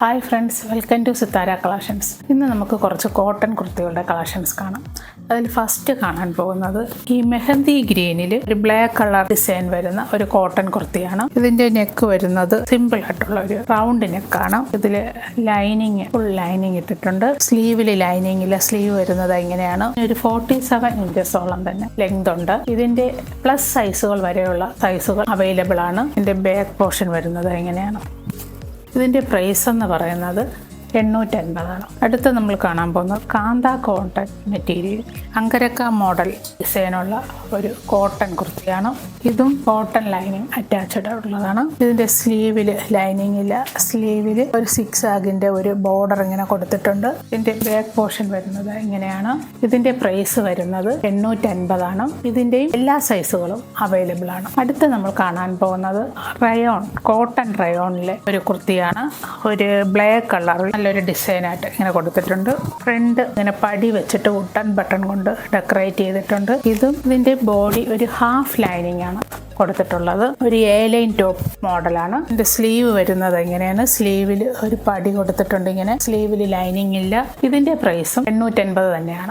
Hi friends, welcome to Sithara collections. ഇന്ന് നമുക്ക് കുറച്ച് കോട്ടൺ കുർത്തികളുടെ കളക്ഷൻസ് കാണാം. അതിൽ ഫസ്റ്റ് കാണാൻ പോകുന്നത് ഈ മെഹന്തി ഗ്രീനിൽ ഒരു ബ്ലാക്ക് കളർ ഡിസൈൻ വരുന്ന ഒരു കോട്ടൺ കുർത്തിയാണ്. ഇതിൻ്റെ നെക്ക് വരുന്നത് സിമ്പിൾ ആയിട്ടുള്ള ഒരു റൗണ്ട് നെക്കാണ്. ഇതിൽ ലൈനിങ് ഫുൾ ലൈനിങ് ഇട്ടിട്ടുണ്ട്. സ്ലീവിൽ ലൈനിങ് ഇല്ല. സ്ലീവ് വരുന്നത് ഇങ്ങനെയാണ്. ഒരു 47 ഇഞ്ചസോളം തന്നെ ലെങ്ത് ഉണ്ട്. ഇതിൻ്റെ പ്ലസ് സൈസുകൾ വരെയുള്ള സൈസുകൾ അവൈലബിൾ ആണ്. ഇതിൻ്റെ ബാക്ക് പോർഷൻ വരുന്നത് ഇങ്ങനെയാണ്. ഇതിൻ്റെ പ്രൈസ് എന്ന് പറയുന്നത് 850 അടുത്ത് നമ്മൾ കാണാൻ പോകുന്നത് കാന്ത കോട്ടൺ മെറ്റീരിയൽ അങ്കരക്ക മോഡൽ ഡിസൈനുള്ള ഒരു കോട്ടൺ കുർത്തിയാണ്. ഇതും കോട്ടൺ ലൈനിങ് അറ്റാച്ച്ഡ് ഉള്ളതാണ്. ഇതിൻ്റെ സ്ലീവിൽ ലൈനിങ് ഇല്ല. സ്ലീവിൽ ഒരു 6 ആഗിൻ്റെ ഒരു ബോർഡർ ഇങ്ങനെ കൊടുത്തിട്ടുണ്ട്. ഇതിൻ്റെ ബാക്ക് പോർഷൻ വരുന്നത് ഇങ്ങനെയാണ്. ഇതിൻ്റെ പ്രൈസ് വരുന്നത് 850. ഇതിൻ്റെയും എല്ലാ സൈസുകളും അവൈലബിൾ ആണ്. അടുത്ത് നമ്മൾ കാണാൻ പോകുന്നത് റയോൺ കോട്ടൺ റയോണിലെ ഒരു കുർത്തിയാണ്. ഒരു ബ്ലാക്ക് കളറിൽ നല്ലൊരു ഡിസൈനായിട്ട് ഇങ്ങനെ കൊടുത്തിട്ടുണ്ട്. ഫ്രണ്ട് ഇങ്ങനെ പടി വെച്ചിട്ട് വുഡൻ ബട്ടൺ കൊണ്ട് ഡെക്കറേറ്റ് ചെയ്തിട്ടുണ്ട്. ഇതും ഇതിൻ്റെ ബോഡി ഒരു ഹാഫ് ലൈനിങ് ആണ് കൊടുത്തിട്ടുള്ളത്. ഒരു ലൈൻ ടോപ്പ് മോഡലാണ്. ഇതിൻ്റെ സ്ലീവ് വരുന്നത് എങ്ങനെയാണ്. സ്ലീവിൽ ഒരു പടി കൊടുത്തിട്ടുണ്ട്. ഇങ്ങനെ സ്ലീവിൽ ലൈനിങ് ഇല്ല. ഇതിൻ്റെ പ്രൈസും 850 തന്നെയാണ്.